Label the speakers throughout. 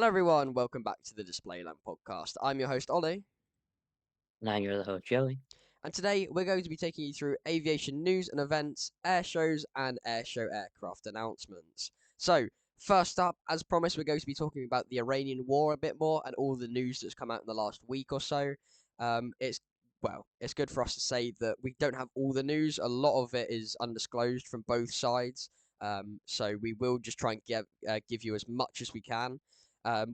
Speaker 1: Hello, everyone. Welcome back to the Display Lamp podcast. I'm your host, Ollie,
Speaker 2: Now you're the host, Joey.
Speaker 1: and today we're going to be taking you through aviation news and events, air shows, and airshow aircraft announcements. So, first up, as promised, we're going to be talking about the Iranian war a bit more and all the news that's come out in the last week or so. It's good for us to say that we don't have all the news. A lot of it is undisclosed from both sides. So we will just try and give you as much as we can.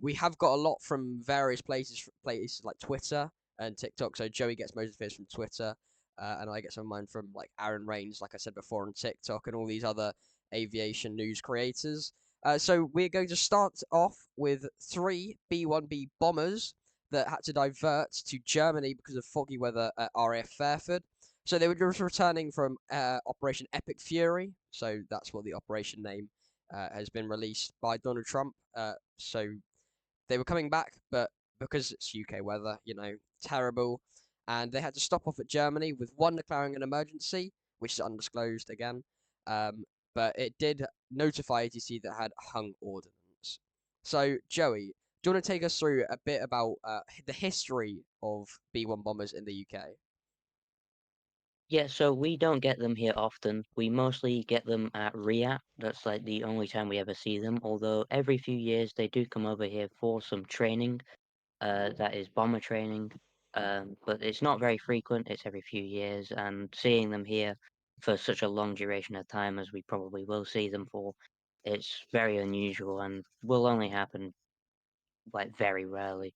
Speaker 1: We have got a lot from various places like Twitter and TikTok. So Joey gets most of his from Twitter, and I get some of mine from like Aaron Rains, like I said before, on TikTok, and all these other aviation news creators. So we're going to start off with three B-1B bombers that had to divert to Germany because of foggy weather at RAF Fairford. So they were just returning from Operation Epic Fury. So that's what the operation name has been released by Donald Trump. So they were coming back, but because it's UK weather, terrible, and they had to stop off at Germany with one declaring an emergency, which is undisclosed again. Um, but it did notify ATC that had hung ordnance. So, Joey, do you want to take us through a bit about the history of B-1 bombers in the UK?
Speaker 2: Yeah, so we don't get them here often. We mostly get them at RIAT. That's like the only time we ever see them. Although every few years they do come over here for some training. That is bomber training. But it's not very frequent. It's every few years, and seeing them here for such a long duration of time as we probably will see them for, it's very unusual and will only happen like very rarely.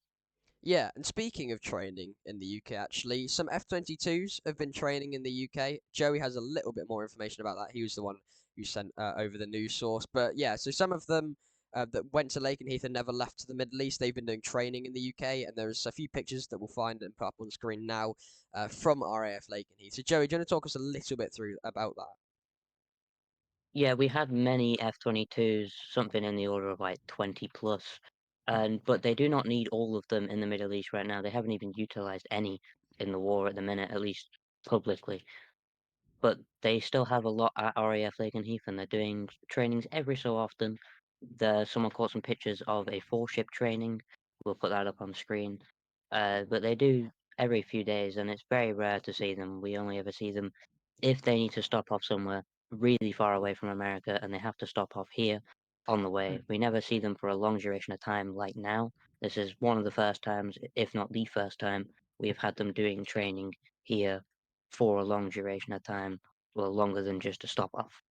Speaker 1: Yeah, and speaking of training in the UK, actually, some F-22s have been training in the UK. Joey has a little bit more information about that. He was the one who sent over the news source. But yeah, so some of them that went to Lakenheath and never left to the Middle East, they've been doing training in the UK, and there's a few pictures that we'll find and put up on screen now from RAF Lakenheath. So Joey, do you want to talk us a little bit through about that?
Speaker 2: Yeah, we had many F-22s, something in the order of like 20 plus, and but they do not need all of them in the Middle East right now. They haven't even utilized any in the war at the minute, at least publicly. But they still have a lot at RAF Lakenheath, and they're doing trainings every so often. Someone caught some pictures of a four-ship training. We'll put that up on screen. But they do every few days, and it's very rare to see them. We only ever see them if they need to stop off somewhere really far away from America, and they have to stop off here on the way. We never see them for a long duration of time like now. This is one of the first times, if not the first time, we have had them doing training here for a long duration of time, well, longer than just a stop off.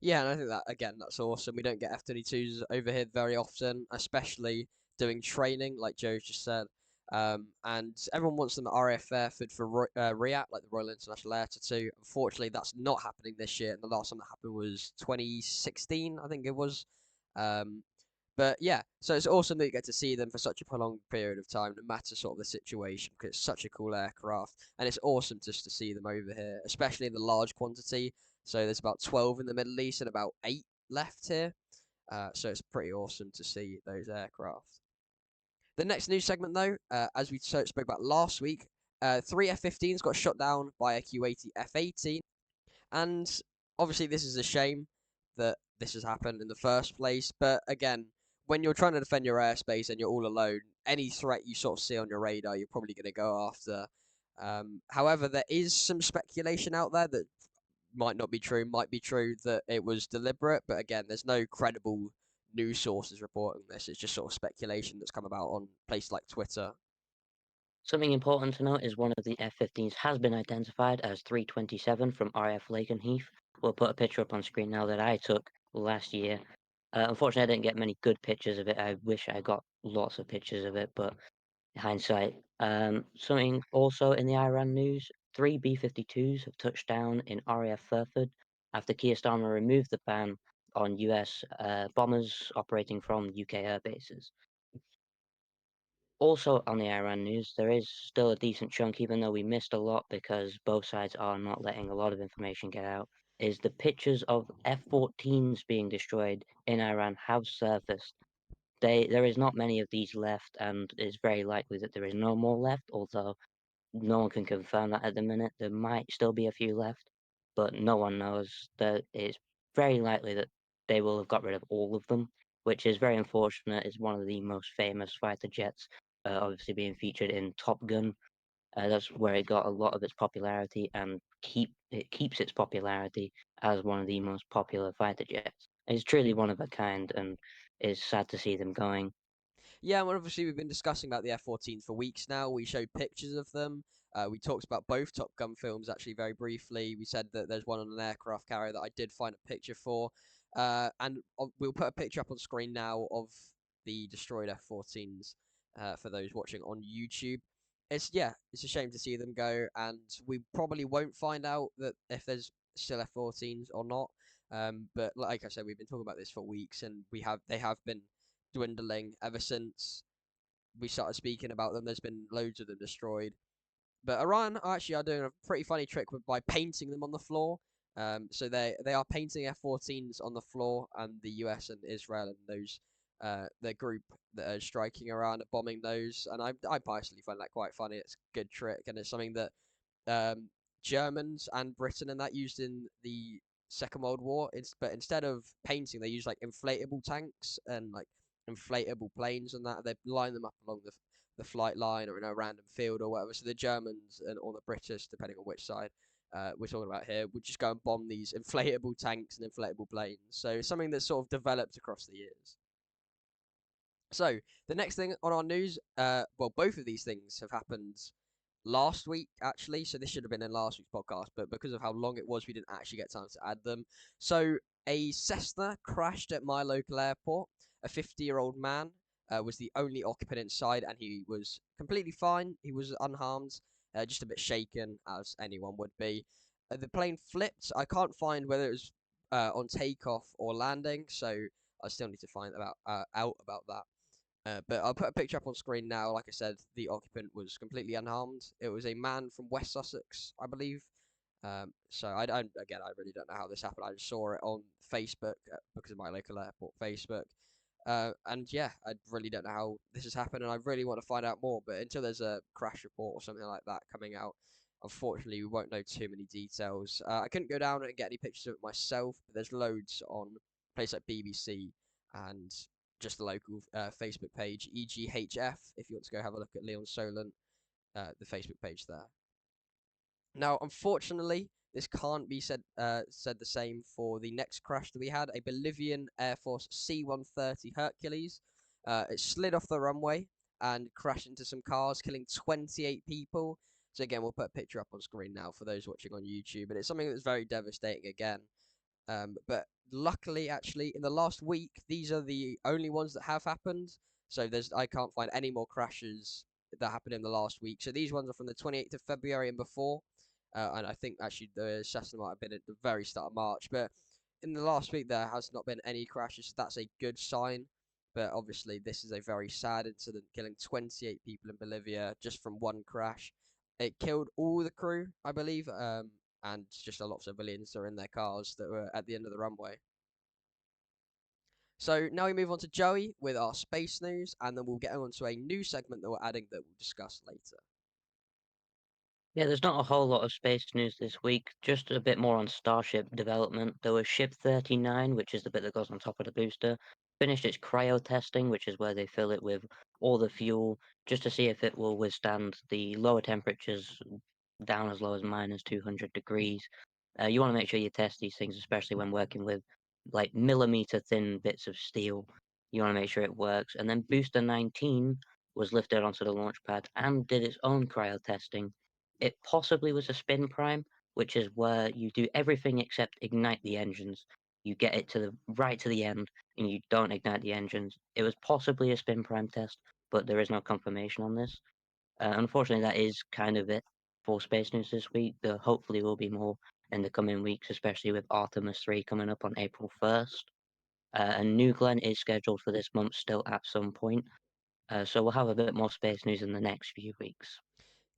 Speaker 1: Yeah, and I think that again, that's awesome. We don't get F-22s over here very often, especially doing training, like Joe just said. And everyone wants them at RAF Fairford for RIAT, like the Royal International Air Tattoo. Unfortunately, that's not happening this year, and the last time that happened was 2016, I think it was. Um, but yeah, so it's awesome that you get to see them for such a prolonged period of time, no matter sort of the situation, because it's such a cool aircraft, and it's awesome just to see them over here, especially in the large quantity. So there's about 12 in the Middle East and about 8 left here. So it's pretty awesome to see those aircraft. The next news segment, though, as we spoke about last week, three F-15s got shot down by a Kuwaiti F-18, and obviously this is a shame that this has happened in the first place. But again, when you're trying to defend your airspace and you're all alone, any threat you sort of see on your radar, you're probably going to go after. However, there is some speculation out there that might not be true, might be true that it was deliberate, but again, there's no credible news sources reporting this. It's just sort of speculation that's come about on places like Twitter.
Speaker 2: Something important to note is one of the F-15s has been identified as 327 from RAF Lakenheath. We'll put a picture up on screen now that I took last year. Unfortunately, I didn't get many good pictures of it. I wish I got lots of pictures of it, but hindsight. Something also in the Iran news, three B-52s have touched down in RAF Fairford after Keir Starmer removed the ban on US bombers operating from UK air bases. Also on the Iran news, there is still a decent chunk, even though we missed a lot because both sides are not letting a lot of information get out, is the pictures of F-14s being destroyed in Iran have surfaced. There is not many of these left, and it's very likely that there is no more left, although no one can confirm that at the minute. There might still be a few left, but no one knows. That it's very likely that they will have got rid of all of them. which is very unfortunate. It's one of the most famous fighter jets, obviously being featured in Top Gun. That's where it got a lot of its popularity, and it keeps its popularity as one of the most popular fighter jets. It's truly one of a kind, and it's sad to see them going.
Speaker 1: Yeah, well, obviously we've been discussing about the F-14 for weeks now. We showed pictures of them. We talked about both Top Gun films actually very briefly. We said that there's one on an aircraft carrier that I did find a picture for, and we'll put a picture up on screen now of the destroyed F-14s for those watching on YouTube. It's a shame to see them go, and we probably won't find out that if there's still F-14s or not. But like I said, we've been talking about this for weeks, and they have been dwindling ever since we started speaking about them. There's been loads of them destroyed. But Iran actually are doing a pretty funny trick by painting them on the floor. So they are painting F-14s on the floor, and the US and Israel and those the group that are striking Iran are bombing those. And I personally find that quite funny. It's a good trick, and it's something that um, Germans and Britain and that used in the Second World War. But instead of painting, they use like inflatable tanks and like inflatable planes and that. They line them up along the flight line or in a random field or whatever. So the Germans and or the British, depending on which side we're talking about here, would just go and bomb these inflatable tanks and inflatable planes. So it's something that's sort of developed across the years. So the next thing on our news, well, both of these things have happened last week actually. So this should have been in last week's podcast, but because of how long it was, we didn't actually get time to add them. So a Cessna crashed at my local airport. A 50-year-old man was the only occupant inside, and he was completely fine. He was unharmed, just a bit shaken, as anyone would be. The plane flipped. I can't find whether it was on takeoff or landing, so I still need to find out about that. But I'll put a picture up on screen now. Like I said, the occupant was completely unharmed. It was a man from West Sussex, I believe. So again, I really don't know how this happened. I just saw it on Facebook because of my local airport Facebook. And yeah, I really don't know how this has happened, and I really want to find out more. But until there's a crash report or something like that coming out, unfortunately, we won't know too many details. I couldn't go down and get any pictures of it myself, but there's loads on places like BBC and just the local Facebook page, EGHF, if you want to go have a look at Leon Solent, the Facebook page there. Now, unfortunately, this can't be said the same for the next crash that we had, a Bolivian Air Force C-130 Hercules. It slid off the runway and crashed into some cars, killing 28 people. So again, we'll put a picture up on screen now for those watching on YouTube, and it's something that's very devastating again. But luckily, actually, in the last week, these are the only ones that have happened. So I can't find any more crashes that happened in the last week. So these ones are from the 28th of February and before. And I think actually the Cessna might have been at the very start of March. But in the last week, there has not been any crashes. So that's a good sign. But obviously, this is a very sad incident, killing 28 people in Bolivia just from one crash. It killed all the crew, I believe, and just a lot of civilians that are in their cars that were at the end of the runway. So now we move on to Joey with our space news, and then we'll get on to a new segment that we're adding that we'll discuss later.
Speaker 2: Yeah, there's not a whole lot of space news this week, just a bit more on Starship development. There was Ship 39, which is the bit that goes on top of the booster, finished its cryo testing, which is where they fill it with all the fuel, just to see if it will withstand the lower temperatures down as low as minus 200 degrees. You want to make sure you test these things, especially when working with like millimeter thin bits of steel. You want to make sure it works. And then Booster 19 was lifted onto the launch pad and did its own cryo testing. It possibly was a spin prime, which is where you do everything except ignite the engines. You get it to the right to the end and you don't ignite the engines. It was possibly a spin prime test, but there is no confirmation on this. Unfortunately, that is kind of it for space news this week. There hopefully will be more in the coming weeks, especially with Artemis 3 coming up on April 1st. And New Glenn is scheduled for this month still at some point. So we'll have a bit more space news in the next few weeks.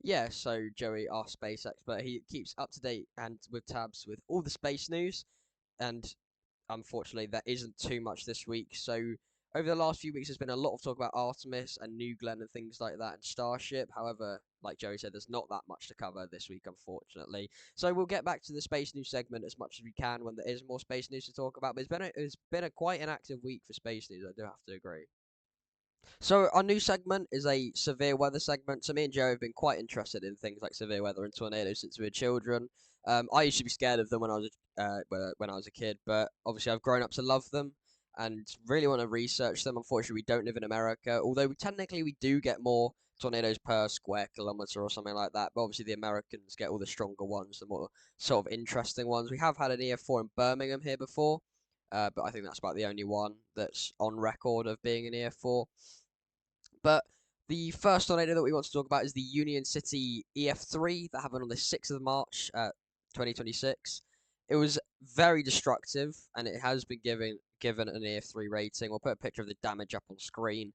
Speaker 1: Yeah, so Joey, our space expert, he keeps up to date and with tabs with all the space news, and unfortunately, there isn't too much this week. So over the last few weeks, there's been a lot of talk about Artemis and New Glenn and things like that, and Starship. However, like Joey said, there's not that much to cover this week, unfortunately. So we'll get back to the space news segment as much as we can when there is more space news to talk about. But it's been a quite an active week for space news. I do have to agree. So our new segment is a severe weather segment. So me and Joe have been quite interested in things like severe weather and tornadoes since we were children. I used to be scared of them when I was a kid, but obviously I've grown up to love them and really want to research them. Unfortunately, we don't live in America, although technically we do get more tornadoes per square kilometer or something like that. But obviously the Americans get all the stronger ones, the more sort of interesting ones. We have had an EF4 in Birmingham here before, but I think that's about the only one that's on record of being an EF4. But the first tornado that we want to talk about is the Union City EF3 that happened on the 6th of March, 2026. It was very destructive, and it has been given an EF3 rating. We'll put a picture of the damage up on screen.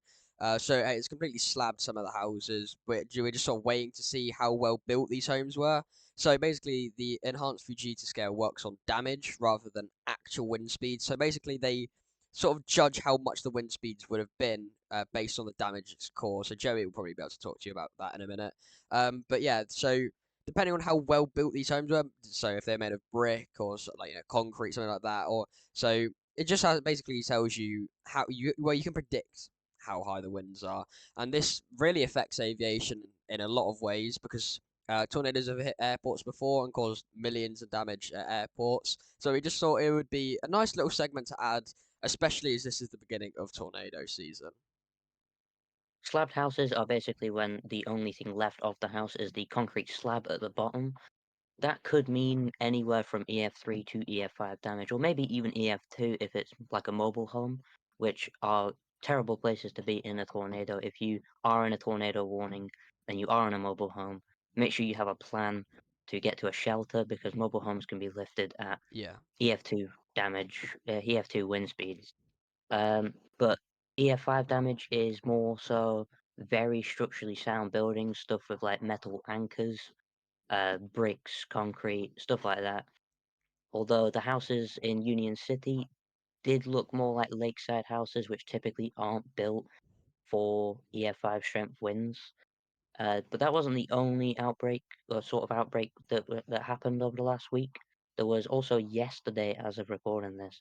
Speaker 1: So it's completely slabbed some of the houses, which we're just sort of waiting to see how well built these homes were. So basically, the enhanced Fujita scale works on damage rather than actual wind speed. So basically, they sort of judge how much the wind speeds would have been based on the damage it's caused. So Joey will probably be able to talk to you about that in a minute. But yeah, so depending on how well built these homes were, so if they're made of brick or sort of like concrete, something like that, or so it just basically tells you you can predict how high the winds are, and this really affects aviation in a lot of ways because tornadoes have hit airports before and caused millions of damage at airports. So we just thought it would be a nice little segment to add, especially as this is the beginning of tornado season.
Speaker 2: Slabbed houses are basically when the only thing left of the house is the concrete slab at the bottom. That could mean anywhere from EF3 to EF5 damage, or maybe even EF2 if it's like a mobile home, which are terrible places to be in a tornado. If you are in a tornado warning and you are in a mobile home, make sure you have a plan to get to a shelter because mobile homes can be lifted at
Speaker 1: Yeah,
Speaker 2: EF2 damage, EF2 wind speeds. But EF5 damage is more so very structurally sound buildings, stuff with like metal anchors, bricks, concrete, stuff like that. Although the houses in Union City did look more like lakeside houses, which typically aren't built for EF5 strength winds. But that wasn't the only outbreak or sort of outbreak that happened over the last week. There was also yesterday, as of recording this,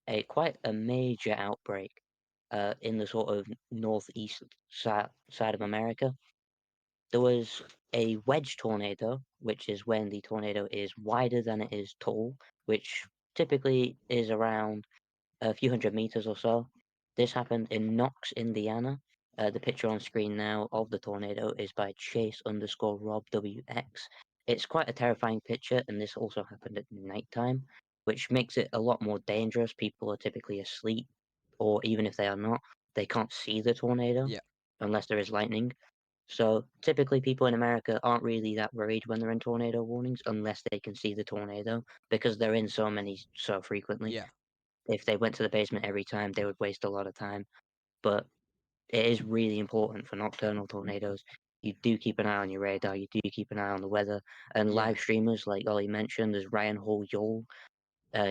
Speaker 2: a quite a major outbreak in the sort of northeast side of America. There was a wedge tornado, which is when the tornado is wider than it is tall, which typically is around a few hundred meters or so. This happened in Knox, Indiana. The picture on screen now of the tornado is by Chase_Rob WX. It's quite a terrifying picture, and this also happened at nighttime, which makes it a lot more dangerous. People are typically asleep, or even if they are not, they can't see the tornado
Speaker 1: yeah,
Speaker 2: unless there is lightning. So typically, people in America aren't really that worried when they're in tornado warnings unless they can see the tornado because they're in so many so frequently.
Speaker 1: yeah,
Speaker 2: If they went to the basement every time, they would waste a lot of time. But it is really important for nocturnal tornadoes. You do keep an eye on your radar, you do keep an eye on the weather, and
Speaker 1: yeah,
Speaker 2: live streamers like Ollie mentioned, there's Ryan Hall Yole.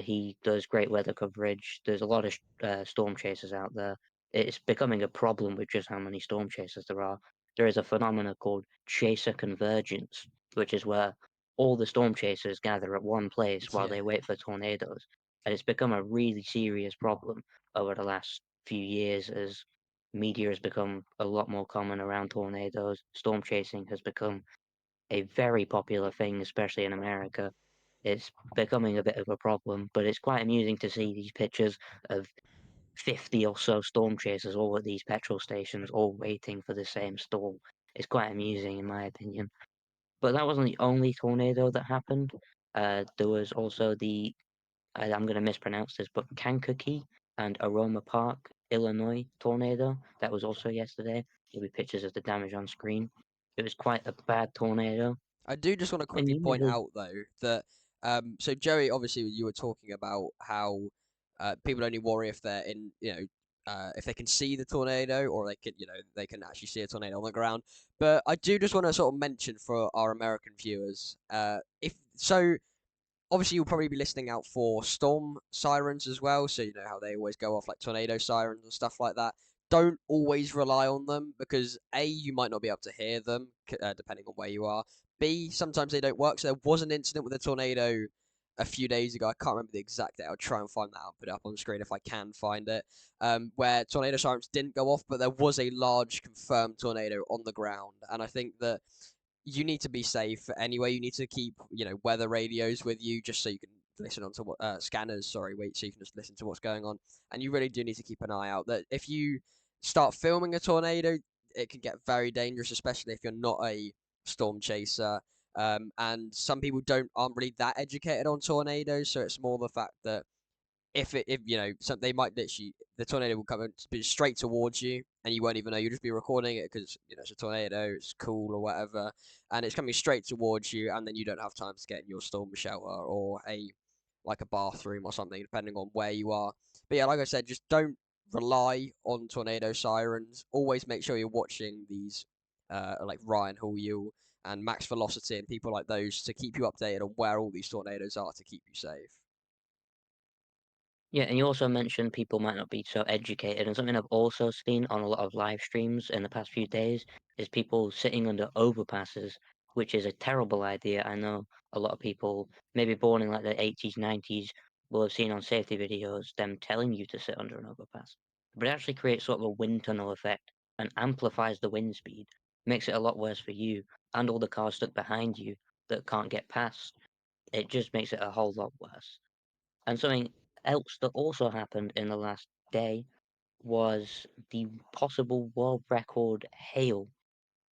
Speaker 2: He does great weather coverage. There's a lot of storm chasers out there. It's becoming a problem with just how many storm chasers there are. There is a phenomenon called chaser convergence, which is where all the storm chasers gather at one place while
Speaker 1: yeah,
Speaker 2: they wait for tornadoes. And it's become a really serious problem over the last few years as media has become a lot more common around tornadoes. Storm chasing has become a very popular thing, especially in America. It's becoming a bit of a problem, but it's quite amusing to see these pictures of 50 or so storm chasers all at these petrol stations, all waiting for the same stall. It's quite amusing, in my opinion. But that wasn't the only tornado that happened. There was also I'm going to mispronounce this, but Kankakee and Aroma Park, Illinois tornado. That was also yesterday. There'll be pictures of the damage on screen. It was quite a bad tornado.
Speaker 1: I do just want to
Speaker 2: And
Speaker 1: quickly point
Speaker 2: usually,
Speaker 1: out though that so Joey, obviously you were talking about how people only worry if they're in if they can see the tornado or they can actually see a tornado on the ground. But I do just want to sort of mention for our American viewers if so obviously you'll probably be listening out for storm sirens as well, so you know how they always go off like tornado sirens and stuff like that. Don't always rely on them because A, you might not be able to hear them depending on where you are. B, sometimes they don't work. So there was an incident with a tornado a few days ago. I can't remember the exact date. I'll try and find that out, put it up on screen if I can find it. Where tornado sirens didn't go off, but there was a large confirmed tornado on the ground, and I think that you need to be safe anyway. You need to keep, weather radios with you just so you can listen onto what scanners. Sorry, wait, so you can just listen to what's going on. And you really do need to keep an eye out. That if you start filming a tornado, it can get very dangerous, especially if you're not a storm chaser. And some people aren't really that educated on tornadoes, so it's more the fact that if they might literally the tornado will come straight towards you and you won't even know. You'll just be recording it because it's a tornado, it's cool or whatever, and it's coming straight towards you, and then you don't have time to get in your storm shelter or a bathroom or something, depending on where you are. But yeah, like I said, just don't rely on tornado sirens. Always make sure you're watching these like Ryan Hall and Max Velocity and people like those to keep you updated on where all these tornadoes are to keep you safe.
Speaker 2: Yeah, and you also mentioned people might not be so educated, and something I've also seen on a lot of live streams in the past few days is people sitting under overpasses, which is a terrible idea. I know a lot of people, maybe born in like the 80s, 90s, will have seen on safety videos them telling you to sit under an overpass. But it actually creates sort of a wind tunnel effect and amplifies the wind speed, makes it a lot worse for you and all the cars stuck behind you that can't get past. It just makes it a whole lot worse. And something else that also happened in the last day was the possible world record hail.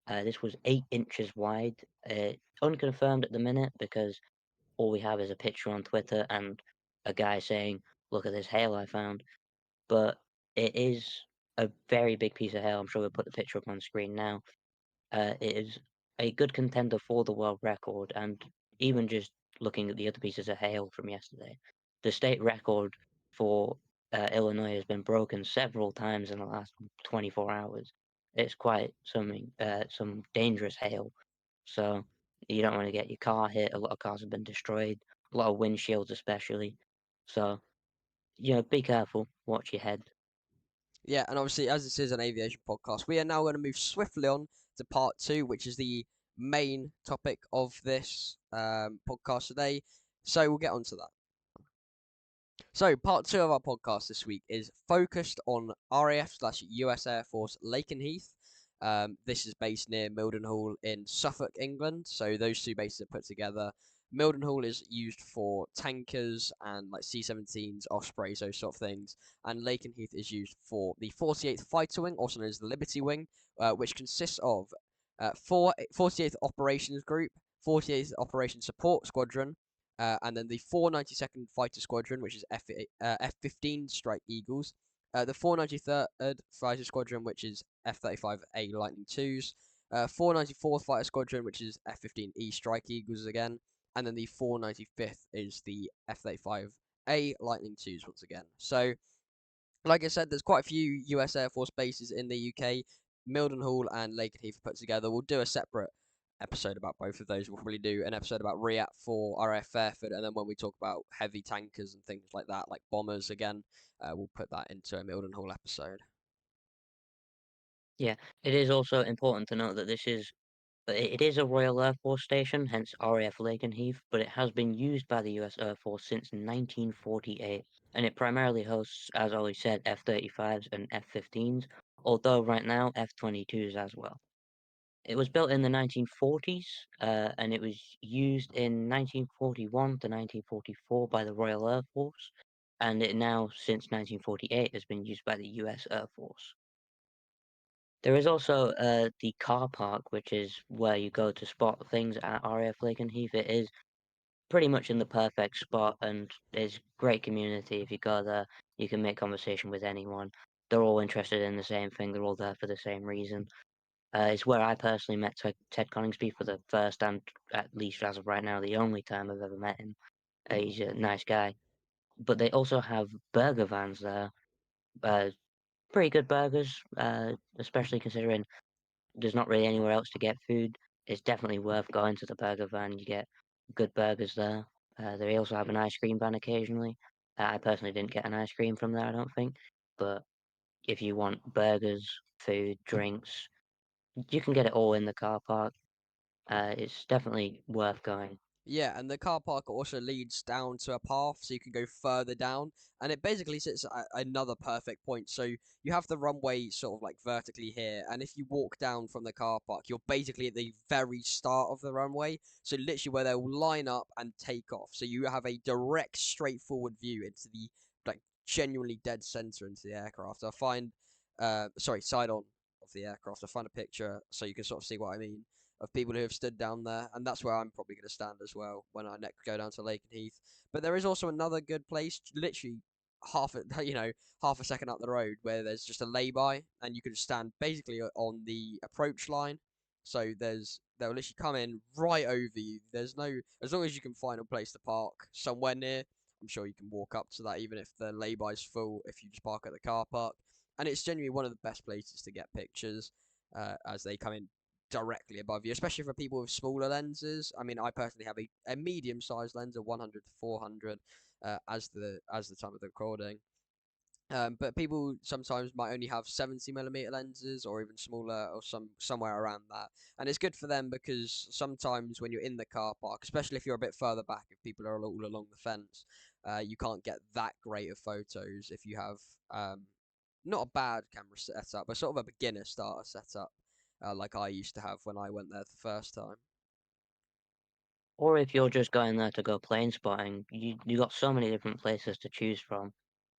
Speaker 2: This was 8 inches wide. Unconfirmed at the minute because all we have is a picture on Twitter and a guy saying, "Look at this hail I found." But it is a very big piece of hail. I'm sure we'll put the picture up on screen now. It is a good contender for the world record, and even just looking at the other pieces of hail from yesterday, the state record for Illinois has been broken several times in the last 24 hours. It's quite something, some dangerous hail. So you don't want to get your car hit. A lot of cars have been destroyed, a lot of windshields especially. So, be careful, watch your head.
Speaker 1: Yeah, and obviously, as this is an aviation podcast, we are now going to move swiftly on to part two, which is the main topic of this podcast today. So we'll get on to that. So, part two of our podcast this week is focused on RAF/US Air Force Lakenheath. This is based near Mildenhall in Suffolk, England. So those two bases are put together. Mildenhall is used for tankers and like C-17s, Ospreys, those sort of things. And Lakenheath is used for the 48th Fighter Wing, also known as the Liberty Wing, which consists of 48th Operations Group, 48th Operations Support Squadron, and then the 492nd Fighter Squadron, which is F-15 Strike Eagles, the 493rd Fighter Squadron, which is F-35A Lightning IIs, 494th Fighter Squadron, which is F-15E Strike Eagles again, and then the 495th is the F-35A Lightning IIs once again. So, like I said, there's quite a few US Air Force bases in the UK. Mildenhall and Lakenheath put together. We'll do a separate episode about both of those. We'll probably do an episode about REAP for RFF, and then when we talk about heavy tankers and things like that, like bombers again, we'll put that into a Mildenhall episode.
Speaker 2: Yeah, it is also important to note that it is a Royal Air Force station, hence RAF Lakenheath, but it has been used by the US Air Force since 1948, and it primarily hosts, as Ollie said, F-35s and F-15s, although right now F-22s as well. It was built in the 1940s, and it was used in 1941 to 1944 by the Royal Air Force, and it now, since 1948, has been used by the US Air Force. There is also the car park, which is where you go to spot things at RAF Lakenheath. It is pretty much in the perfect spot, and there's great community. If you go there, you can make conversation with anyone. They're all interested in the same thing. They're all there for the same reason. It's where I personally met Ted Coningsby for the first and, at least as of right now, the only time I've ever met him. He's a nice guy. But they also have burger vans there. Uh, Pretty good burgers, especially considering there's not really anywhere else to get food. It's definitely worth going to the burger van. You get good burgers there. They also have an ice cream van occasionally. I personally didn't get an ice cream from there, I don't think. But if you want burgers, food, drinks, you can get it all in the car park. It's definitely worth going.
Speaker 1: Yeah, and the car park also leads down to a path, so you can go further down, and it basically sits at another perfect point. So you have the runway sort of like vertically here, and if you walk down from the car park, you're basically at the very start of the runway. So literally where they'll line up and take off. So you have a direct, straightforward view into the like genuinely dead center into the aircraft. I find, sorry, side on of the aircraft. I find a picture so you can sort of see what I mean of people who have stood down there, and that's where I'm probably going to stand as well when I next go down to Lakenheath. But there is also another good place, literally half a half a second up the road, where there's just a lay-by, and you can stand basically on the approach line. So they'll literally come in right over you. There's no as long as you can find a place to park somewhere near. I'm sure you can walk up to that even if the lay-by's full. If you just park at the car park, and it's genuinely one of the best places to get pictures as they come in directly above you, especially for people with smaller lenses. I mean, I personally have a medium sized lens, a 100 to 400, as the time of the recording. But people sometimes might only have 70mm lenses or even smaller or somewhere around that. And it's good for them because sometimes when you're in the car park, especially if you're a bit further back, if people are all along the fence, you can't get that great of photos if you have not a bad camera setup, but sort of a beginner starter setup, like I used to have when I went there the first time.
Speaker 2: Or if you're just going there to go plane spotting, you got so many different places to choose from.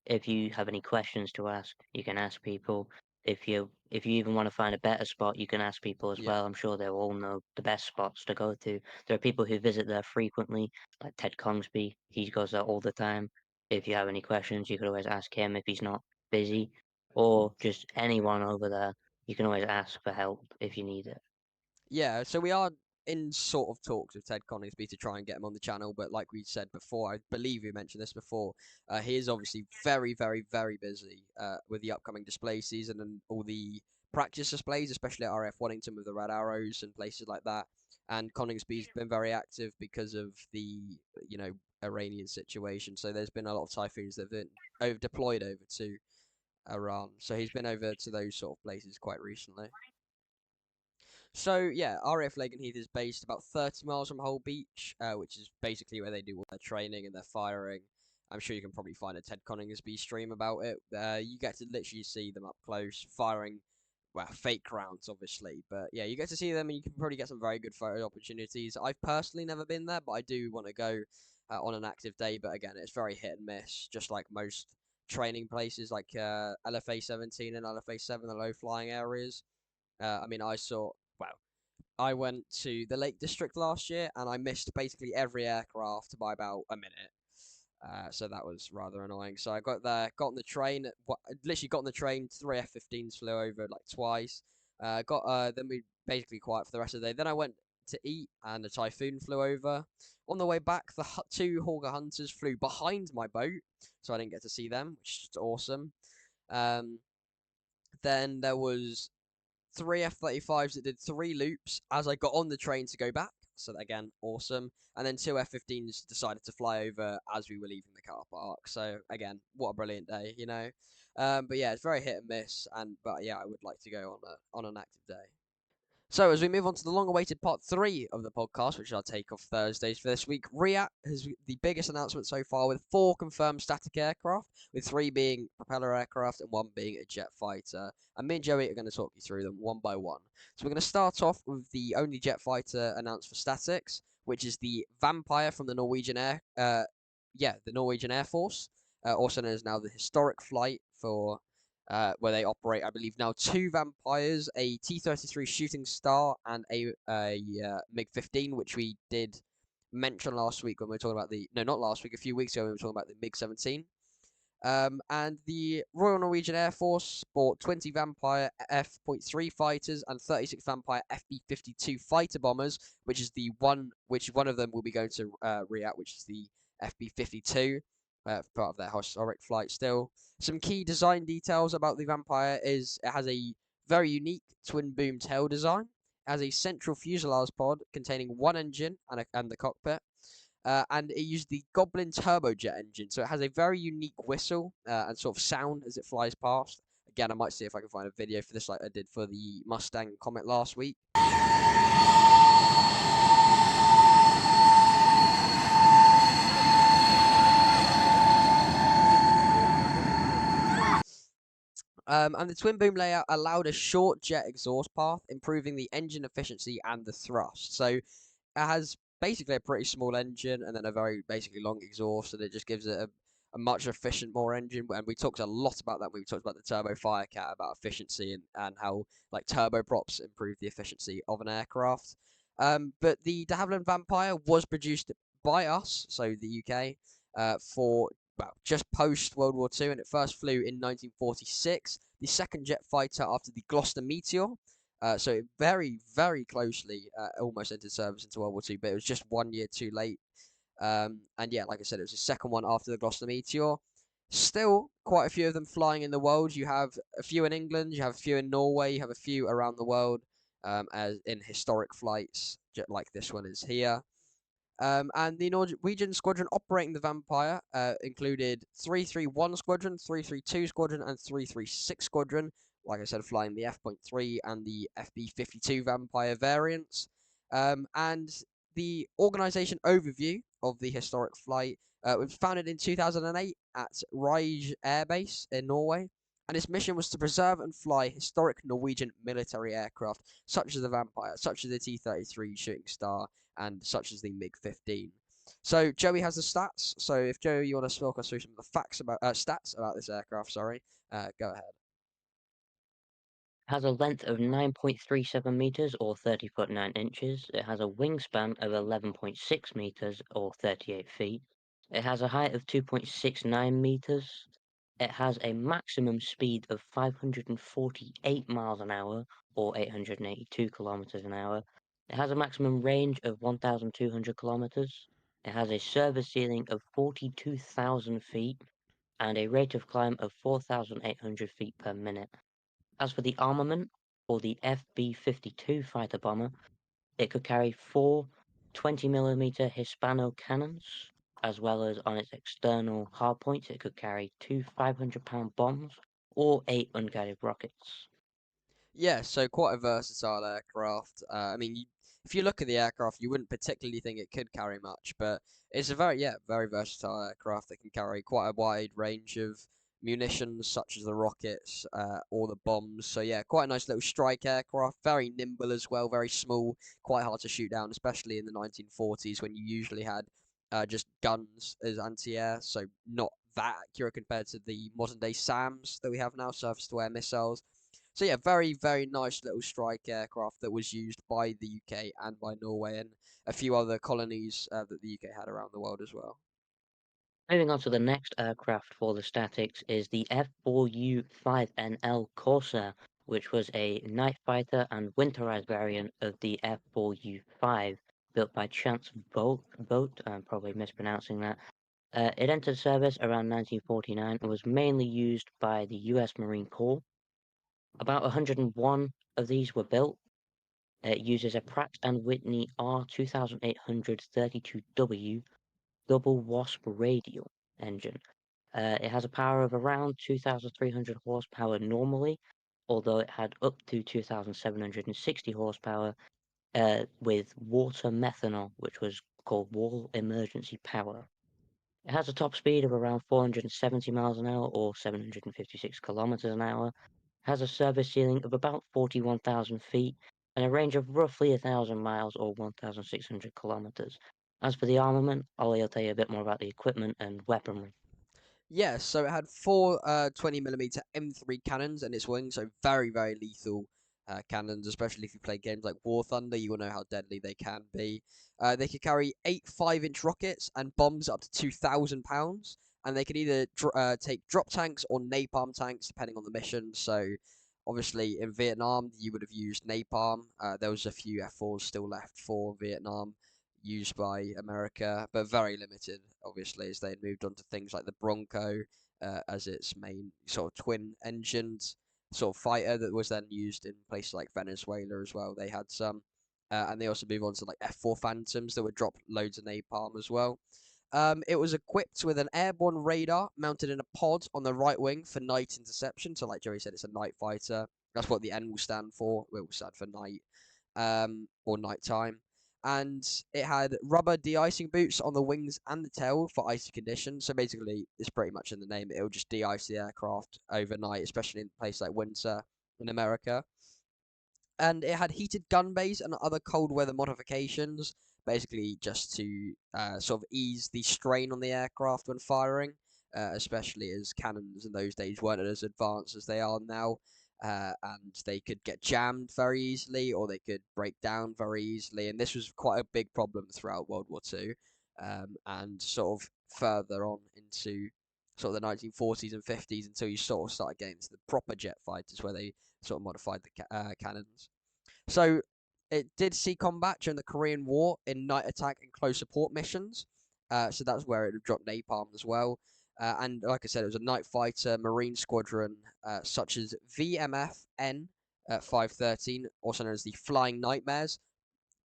Speaker 2: If you have any questions to ask, you can ask people. If you even want to find a better spot, you can ask people as
Speaker 1: Yeah.
Speaker 2: well. I'm sure they'll all know the best spots to go to. There are people who visit there frequently, like Ted Congsby. He goes there all the time. If you have any questions, you could always ask him if he's not busy, or just anyone over there. You can always ask for help if you need it.
Speaker 1: Yeah, so we are in sort of talks with Ted Coningsby to try and get him on the channel, but like we said before, I believe we mentioned this before, he is obviously very, very, very busy with the upcoming display season and all the practice displays, especially at RAF Wellington with the Red Arrows and places like that. And Coningsby's been very active because of the, you know, Iranian situation. So there's been a lot of typhoons that have been deployed over to Iran. So he's been over to those sort of places quite recently. So yeah, RAF Lakenheath is based about 30 miles from Hull Beach, which is basically where they do all their training and their firing. I'm sure you can probably find a Ted Coningsby stream about it. You get to literally see them up close, firing, well, fake rounds, obviously. But yeah, you get to see them and you can probably get some very good photo opportunities. I've personally never been there, but I do want to go on an active day. But again, it's very hit and miss, just like most training places like LFA 17 and LFA 7, the low flying areas. I mean, well, I went to the Lake District last year and I missed basically every aircraft by about a minute. So that was rather annoying. So I got there, got on the train, literally got on the train, three F-15s flew over like twice. Then we basically quiet for the rest of the day. Then I went to eat and a typhoon flew over. On the way back, the two Hawker Hunters flew behind my boat, so I didn't get to see them, which is awesome. Um, then there was three F-35s that did three loops as I got on the train to go back. So again, awesome. And then two F-15s decided to fly over as we were leaving the car park. So again, what a brilliant day, you know. But yeah, it's very hit and miss. But yeah, I would like to go on an active day. So, as we move on to the long awaited part 3 of the podcast, which I'll take off Thursdays for this week, RIAT has the biggest announcement so far with 4 confirmed static aircraft, with 3 being propeller aircraft and 1 being a jet fighter. And me and Joey are going to talk you through them one by one. So, we're going to start off with the only jet fighter announced for statics, which is the Vampire from the Norwegian Air Force, also known as now the historic flight for where they operate, I believe, now 2 Vampires, a T-33 Shooting Star, and a MiG-15, which we did mention last week when we were talking about the... No, not last week, a few weeks ago when we were talking about the MiG-17. And the Royal Norwegian Air Force bought 20 Vampire F.3 fighters and 36 Vampire FB-52 fighter bombers, which one of them will be going to RIAT, which is the FB-52, part of their historic flight still. Some key design details about the Vampire is it has a very unique twin boom tail design. It has a central fuselage pod containing one engine and the cockpit. and it used the Goblin turbojet engine, so it has a very unique whistle and sort of sound as it flies past. Again, I might see if I can find a video for this, like I did for the Mustang Comet last week. And the twin boom layout allowed a short jet exhaust path, improving the engine efficiency and the thrust. So it has basically a pretty small engine and then a very basically long exhaust, and it just gives it a much efficient more engine. And we talked a lot about that when we talked about the Turbo Firecat, about efficiency and how like turboprops improve the efficiency of an aircraft. But the de Havilland Vampire was produced by us, so the UK, for well, just post World War II, and it first flew in 1946, the second jet fighter after the Gloucester Meteor. So it very, very closely almost entered service into World War II, but it was just 1 year too late. And yeah, like I said, it was the second one after the Gloucester Meteor. Still, quite a few of them flying in the world. You have a few in England, you have a few in Norway, you have a few around the world as in historic flights, like this one is here. And the Norwegian squadron operating the Vampire included 331 Squadron, 332 Squadron, and 336 Squadron. Like I said, flying the F.3 and the FB-52 Vampire variants. And the organisation overview of the historic flight was founded in 2008 at Rige Air Base in Norway. And its mission was to preserve and fly historic Norwegian military aircraft, such as the Vampire, such as the T-33 Shooting Star, and such as the MiG-15. So Joey has the stats. So if Joey, you want to talk us through some of the facts about stats about this aircraft, sorry, go ahead.
Speaker 2: Has a length of 9.37 meters or 30 foot 9 inches. It has a wingspan of 11.6 meters or 38 feet. It has a height of 2.69 meters. It has a maximum speed of 548 miles an hour or 882 kilometers an hour. It has a maximum range of 1,200 kilometers. It has a service ceiling of 42,000 feet and a rate of climb of 4,800 feet per minute. As for the armament, for the FB-52 fighter bomber, it could carry four 20mm Hispano cannons, as well as on its external hardpoints, it could carry two 500-pound bombs or 8 unguided rockets.
Speaker 1: Yeah, so quite a versatile aircraft. I mean, if you look at the aircraft, you wouldn't particularly think it could carry much, but it's a very versatile aircraft that can carry quite a wide range of munitions, such as the rockets or the bombs. So yeah, quite a nice little strike aircraft. Very nimble as well, very small, quite hard to shoot down, especially in the 1940s when you usually had just guns as anti-air, so not that accurate compared to the modern day SAMs that we have now, surface-to-air missiles. So yeah, very nice little strike aircraft that was used by the UK and by Norway and a few other colonies that the UK had around the world as well.
Speaker 2: Moving on to the next aircraft for the statics is the F4U-5NL Corsair, which was a night fighter and winterized variant of the F4U-5, built by Chance Boat, I'm probably mispronouncing that. It entered service around 1949 and was mainly used by the US Marine Corps. About 101 of these were built. It uses a Pratt & Whitney R2832W double wasp radial engine. It has a power of around 2,300 horsepower normally, although it had up to 2,760 horsepower with water methanol, which was called wall emergency power. It has a top speed of around 470 miles an hour or 756 kilometers an hour, has a service ceiling of about 41,000 feet, and a range of roughly 1,000 miles or 1,600 kilometers. As for the armament, Ollie will tell you a bit more about the equipment and weaponry.
Speaker 1: Yes, so it had four 20mm M3 cannons in its wings, so very lethal cannons, especially if you play games like War Thunder, you will know how deadly they can be. They could carry eight 5-inch rockets and bombs up to 2,000 pounds, and they could either take drop tanks or napalm tanks, depending on the mission. So, obviously, in Vietnam, you would have used napalm. There was a few F4s still left for Vietnam, used by America, but very limited, obviously, as they had moved on to things like the Bronco as its main sort of twin-engined sort of fighter that was then used in places like Venezuela as well. They had some. and they also move on to like F4 Phantoms that would drop loads of napalm as well. It was equipped with an airborne radar mounted in a pod on the right wing for night interception. So, like Joey said, it's a night fighter. That's what the N will stand for. It will stand for night, or nighttime. And it had rubber de-icing boots on the wings and the tail for icy conditions. So basically, it's pretty much in the name. It will just de-ice the aircraft overnight, especially in places like winter in America. And it had heated gun bays and other cold weather modifications, basically just to sort of ease the strain on the aircraft when firing, especially as cannons in those days weren't as advanced as they are now, and they could get jammed very easily or they could break down very easily, and this was quite a big problem throughout World War II, and sort of further on into sort of the 1940s and 50s until you sort of started getting to the proper jet fighters where they sort of modified the cannons. So it did see combat during the Korean War in night attack and close support missions. So that's where it dropped napalm as well. And like I said, it was a night fighter marine squadron such as VMF N 513, also known as the Flying Nightmares.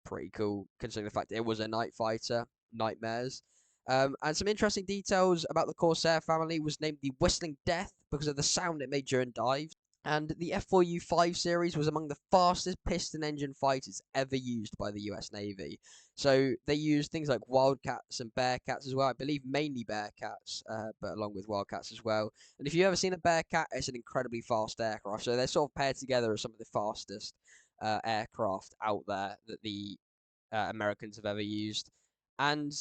Speaker 1: Pretty cool considering the fact that it was a night fighter, Nightmares. And some interesting details about the Corsair family was named the Whistling Death because of the sound it made during dives. And the F4U-5 series was among the fastest piston engine fighters ever used by the US Navy. So they used things like Wildcats and Bearcats as well. I believe mainly Bearcats, but along with Wildcats as well. And if you've ever seen a Bearcat, it's an incredibly fast aircraft. So they're sort of paired together as some of the fastest aircraft out there that the Americans have ever used. And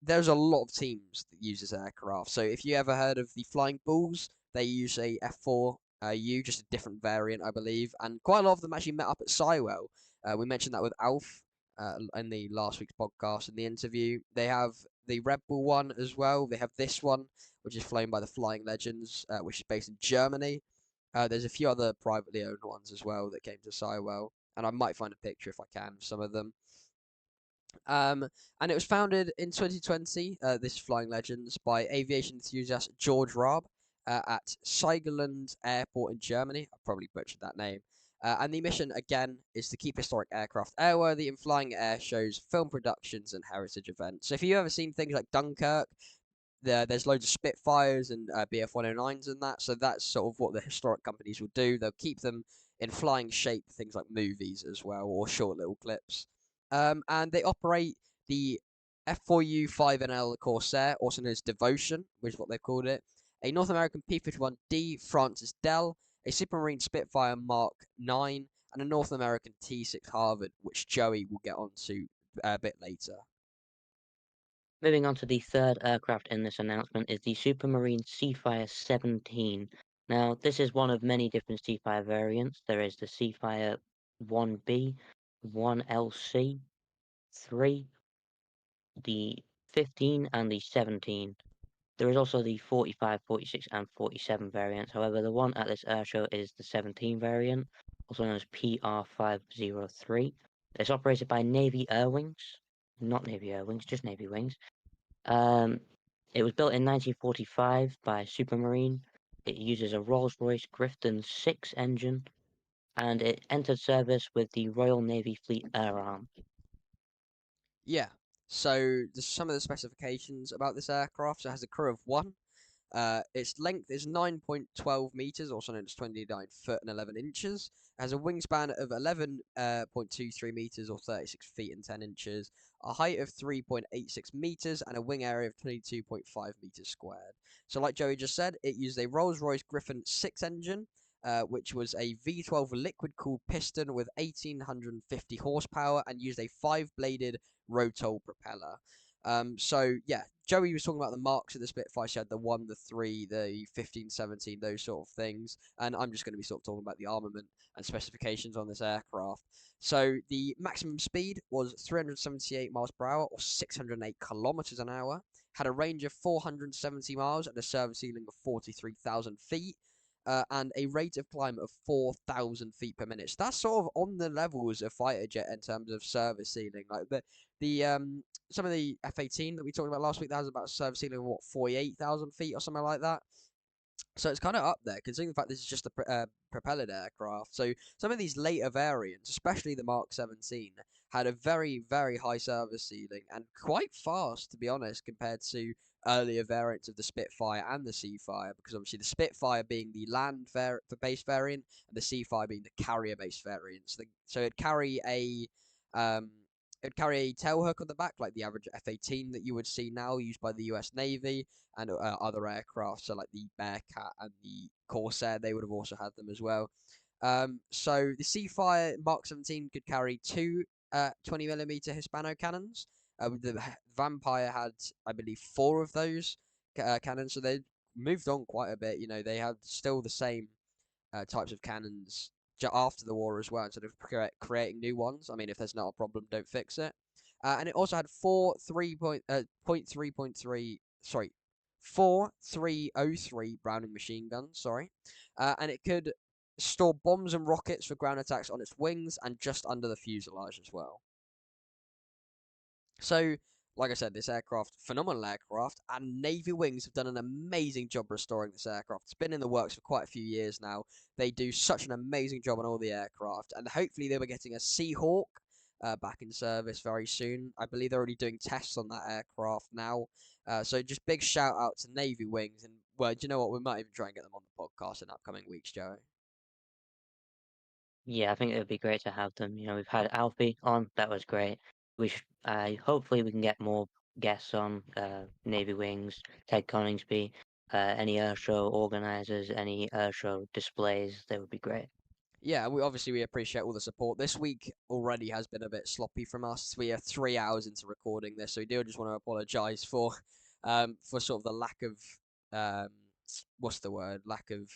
Speaker 1: there's a lot of teams that use this aircraft. So if you ever heard of the Flying Bulls, they use a F4 U, just a different variant, I believe, and quite a lot of them actually met up at Sywell. We mentioned that with Alf in the last week's podcast in the interview. They have the Red Bull one as well. They have this one, which is flown by the Flying Legends, which is based in Germany. There's a few other privately owned ones as well that came to Sywell, and I might find a picture if I can of some of them. Um, and it was founded in 2020, this Flying Legends, by aviation enthusiast George Raab at Siegerland Airport in Germany. I probably butchered that name. And the mission, again, is to keep historic aircraft airworthy in flying air shows, film productions, and heritage events. So if you've ever seen things like Dunkirk, there's loads of Spitfires and BF-109s and that. So that's sort of what the historic companies will do. They'll keep them in flying shape, things like movies as well, or short little clips. And they operate the F4U-5NL Corsair, also known as Devotion, which is what they've called it, a North American P-51D Francis Dell, a Supermarine Spitfire Mark 9, and a North American T-6 Harvard, which Joey will get onto a bit later.
Speaker 2: Moving on to the third aircraft in this announcement is the Supermarine Seafire 17. Now, this is one of many different Seafire variants. There is the Seafire 1B, 1LC, 3, the 15, and the 17. There is also the 45, 46, and 47 variants. However, the one at this airshow is the 17 variant, also known as PR503. It's operated by Navy Air Wings. Not Navy Air Wings, just Navy Wings. It was built in 1945 by Supermarine. It uses a Rolls-Royce Grifton 6 engine, and it entered service with the Royal Navy Fleet Air Arm.
Speaker 1: Yeah, so some of the specifications about this aircraft. So it has a crew of one. Its length is 9.12 meters, also known as 29 foot and 11 inches. It has a wingspan of 11.23 meters, or 36 feet and 10 inches, a height of 3.86 meters, and a wing area of 22.5 meters squared. So, like Joey just said, it used a Rolls-Royce Griffon 6 engine, which was a V12 liquid-cooled piston with 1,850 horsepower and used a 5-bladed Rotol propeller. So yeah, Joey was talking about the marks of the Spitfire. She had the 1, the 3, the 15, 17, those sort of things. And I'm just going to be sort of talking about the armament and specifications on this aircraft. So the maximum speed was 378 miles per hour, or 608 kilometers an hour. Had a range of 470 miles and a service ceiling of 43,000 feet. And a rate of climb of 4,000 feet per minute. So that's sort of on the levels of fighter jet in terms of service ceiling. Like the some of the F-18 that we talked about last week, that was about a service ceiling of what, 48,000 feet or something like that. So it's kind of up there, considering the fact this is just a propellered aircraft. So some of these later variants, especially the Mark 17, had a very, very high service ceiling and quite fast, to be honest, compared to earlier variants of the Spitfire and the Seafire, because obviously the Spitfire being the based variant and the Seafire being the carrier based variant. So um, it'd carry a tail hook on the back, like the average F-18 that you would see now, used by the U.S. Navy and other aircraft, so like the Bearcat and the Corsair. They would have also had them as well. So the Seafire Mark 17 could carry two 20mm Hispano cannons. The Vampire had, I believe, four of those cannons, so they moved on quite a bit. You know, they had still the same types of cannons after the war as well, instead of creating new ones. I mean, if there's not a problem, don't fix it. And it also had four 303 Browning machine guns. Sorry, and it could store bombs and rockets for ground attacks on its wings and just under the fuselage as well. So, like I said, this aircraft, phenomenal aircraft, and Navy Wings have done an amazing job restoring this aircraft. It's been in the works for quite a few years now. They do such an amazing job on all the aircraft, and hopefully they were getting a Seahawk back in service very soon. I believe they're already doing tests on that aircraft now. So just big shout out to Navy Wings, and well, do you know what? We might even try and get them on the podcast in upcoming weeks, Joey.
Speaker 2: Yeah, I think it would be great to have them. You know, we've had Alfie on, that was great. Hopefully we can get more guests on, Navy Wings, Ted Coningsby, any airshow organizers, any airshow displays, they would be great.
Speaker 1: Yeah, we appreciate all the support. This week already has been a bit sloppy from us. We are 3 hours into recording this, so we do just want to apologise for sort of the lack of um what's the word? Lack of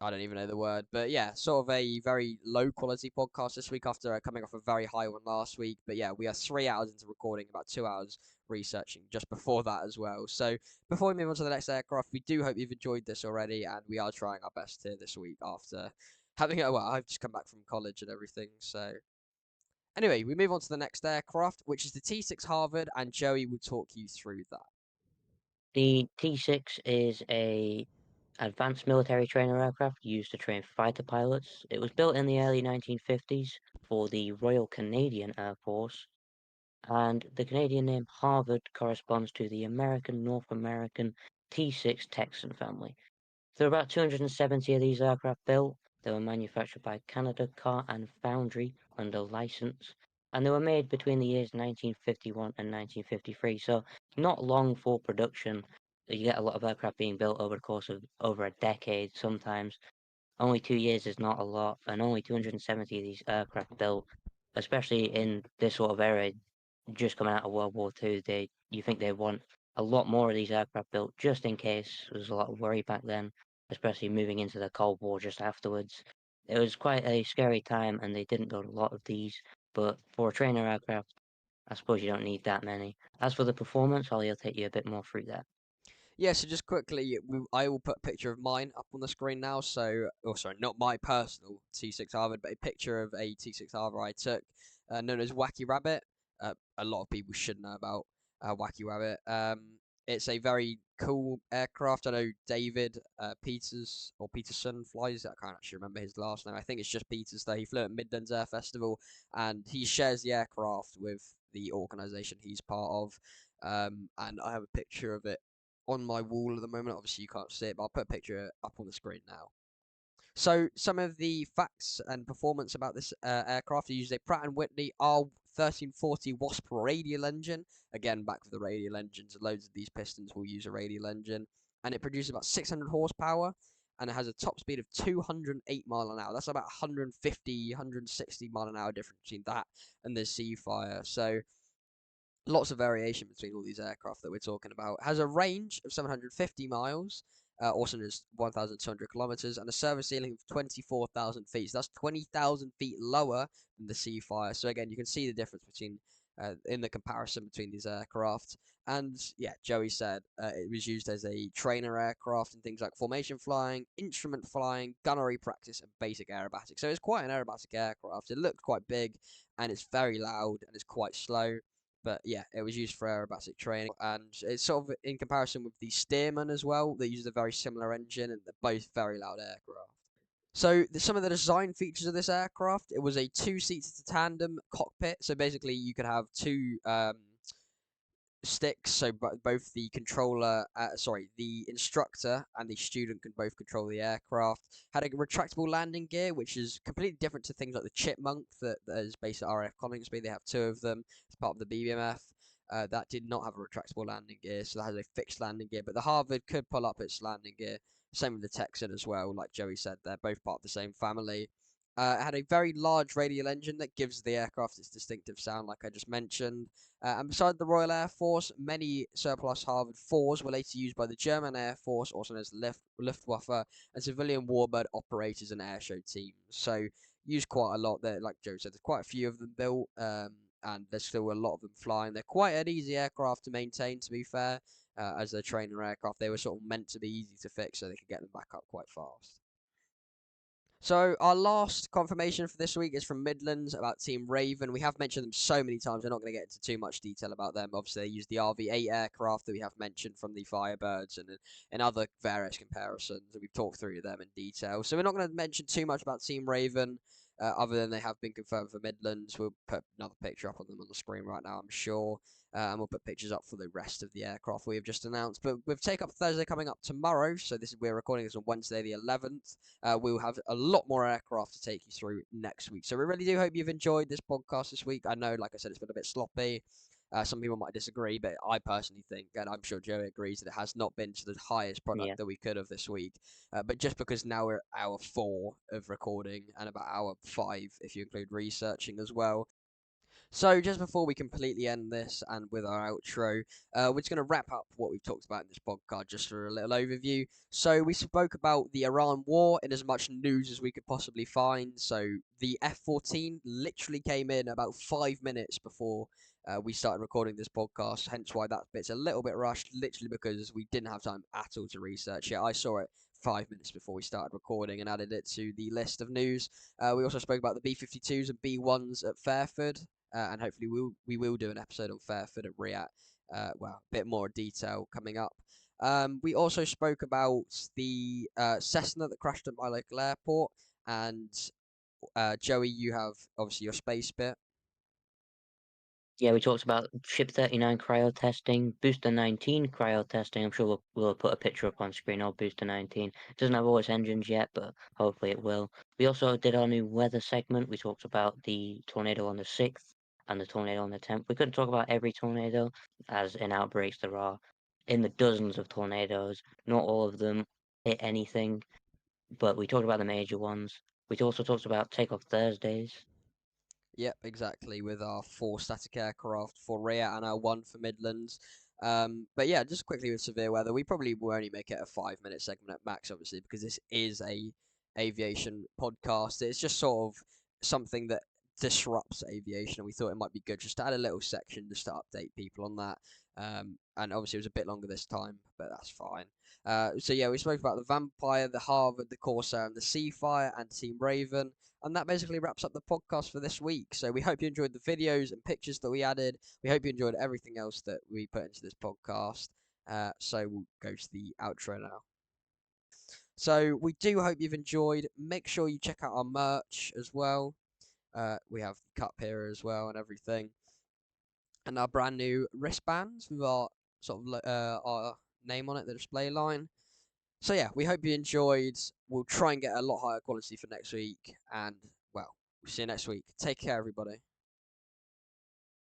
Speaker 1: I don't even know the word, but yeah, sort of a very low quality podcast this week after coming off a very high one last week. But yeah, we are 3 hours into recording, about 2 hours researching just before that as well. So before we move on to the next aircraft, we do hope you've enjoyed this already, and we are trying our best here this week after I've just come back from college and everything. So anyway, we move on to the next aircraft, which is the T6 Harvard, and Joey will talk you through that.
Speaker 2: The T-6 is a advanced military trainer aircraft used to train fighter pilots. It was built in the early 1950s for the Royal Canadian Air Force, and the Canadian name Harvard corresponds to the North American T-6 Texan family. There were about 270 of these aircraft built. They were manufactured by Canada Car and Foundry under license, and they were made between the years 1951 and 1953, so not long for production. You get a lot of aircraft being built over the course of over a decade sometimes. Only 2 years is not a lot, and only 270 of these aircraft built, especially in this sort of era, just coming out of World War II. You think they want a lot more of these aircraft built just in case. There was a lot of worry back then, especially moving into the Cold War just afterwards. It was quite a scary time, and they didn't build a lot of these. But for a trainer aircraft, I suppose you don't need that many. As for the performance, I'll take you a bit more through that.
Speaker 1: Yeah, so just quickly, I will put a picture of mine up on the screen now. So, oh, sorry, not my personal T6 Harvard, but a picture of a T6 Harvard I took, known as Wacky Rabbit. A lot of people should know about Wacky Rabbit. It's a very cool aircraft. I know David Peterson flies it. I can't actually remember his last name. I think it's just Peters though. He flew at Midlands Air Festival, and he shares the aircraft with the organisation he's part of. And I have a picture of it on my wall at the moment. Obviously, you can't see it, but I'll put a picture up on the screen now. So, some of the facts and performance about this aircraft: it uses a Pratt and Whitney R1340 Wasp radial engine. Again, back with the radial engines. Loads of these pistons will use a radial engine, and it produces about 600 horsepower. And it has a top speed of 208 mile an hour. That's about 150, 160 mile an hour difference between that and the Seafire. So lots of variation between all these aircraft that we're talking about. It has a range of 750 miles, also known as 1,200 kilometers, and a service ceiling of 24,000 feet. So that's 20,000 feet lower than the Seafire. So again, you can see the difference between in the comparison between these aircraft. And yeah, Joey said it was used as a trainer aircraft in things like formation flying, instrument flying, gunnery practice, and basic aerobatics. So it's quite an aerobatic aircraft. It looked quite big, and it's very loud, and it's quite slow. But yeah, it was used for aerobatic training, and it's sort of in comparison with the Stearman as well. They use a very similar engine, and they're both very loud aircraft. So some of the design features of this aircraft, it was a two-seater tandem cockpit. So basically, you could have two sticks, so both the the instructor and the student can both control the aircraft. Had a retractable landing gear, which is completely different to things like the Chipmunk that is based at RAF Coningsby. They have two of them as part of the BBMF. That did not have a retractable landing gear, so that has a fixed landing gear. But the Harvard could pull up its landing gear. Same with the Texan as well. Like Joey said, they're both part of the same family. It had a very large radial engine that gives the aircraft its distinctive sound, like I just mentioned. And beside the Royal Air Force, many surplus Harvard 4s were later used by the German Air Force, also known as Luftwaffe, and civilian warbird operators and airshow teams. So used quite a lot there. Like Joe said, there's quite a few of them built, and there's still a lot of them flying. They're quite an easy aircraft to maintain, to be fair, as they're trainer aircraft. They were sort of meant to be easy to fix, so they could get them back up quite fast. So our last confirmation for this week is from Midlands about Team Raven. We have mentioned them so many times. We're not going to get into too much detail about them. Obviously, they use the RV-8 aircraft that we have mentioned from the Firebirds and other various comparisons. And we've talked through them in detail. So we're not going to mention too much about Team Raven, other than they have been confirmed for Midlands. We'll put another picture up on them on the screen right now, I'm sure. And we'll put pictures up for the rest of the aircraft we have just announced. But with Take Up Thursday coming up tomorrow, so we're recording this on Wednesday the 11th. We'll have a lot more aircraft to take you through next week. So we really do hope you've enjoyed this podcast this week. I know, like I said, it's been a bit sloppy. Some people might disagree, but I personally think, and I'm sure Joey agrees, that it has not been to the highest product
Speaker 2: Yeah.
Speaker 1: that we could have this week. But just because now we're at hour 4 of recording and about hour 5 if you include researching as well. So just before we completely end this and with our outro, we're just going to wrap up what we've talked about in this podcast just for a little overview. So we spoke about the Iran war in as much news as we could possibly find. So the F-14 literally came in about 5 minutes before we started recording this podcast, hence why that bit's a little bit rushed, literally because we didn't have time at all to research it. I saw it 5 minutes before we started recording and added it to the list of news. We also spoke about the B-52s and B-1s at Fairford. And hopefully we will do an episode on Fairford at RIAT. Well, a bit more detail coming up. We also spoke about the Cessna that crashed at my local airport. And Joey, you have obviously your space bit.
Speaker 2: Yeah, we talked about Ship 39 cryo testing, Booster 19 cryo testing. I'm sure we'll put a picture up on screen of Booster 19. It doesn't have all its engines yet, but hopefully it will. We also did our new weather segment. We talked about the tornado on the 6th and the tornado on the 10th. We couldn't talk about every tornado, as in outbreaks there are in the dozens of tornadoes. Not all of them hit anything, but we talked about the major ones. We also talked about takeoff Thursdays.
Speaker 1: Yep, exactly, with our 4 static aircraft for RIAT and our 1 for Midlands. But yeah, just quickly with severe weather, we probably will only make it a 5-minute segment at max, obviously, because this is a aviation podcast. It's just sort of something that disrupts aviation, and we thought it might be good just to add a little section just to update people on that. And obviously it was a bit longer this time, but that's fine. So yeah, we spoke about the Vampire, the Harvard, the Corsair, and the Seafire, and Team Raven. And that basically wraps up the podcast for this week. So we hope you enjoyed the videos and pictures that we added. We hope you enjoyed everything else that we put into this podcast. So we'll go to the outro now. So we do hope you've enjoyed. Make sure you check out our merch as well. We have the cup here as well and everything. And our brand new wristbands with our our name on it, the display line. So yeah, we hope you enjoyed. We'll try and get a lot higher quality for next week. And well, we'll see you next week. Take care, everybody.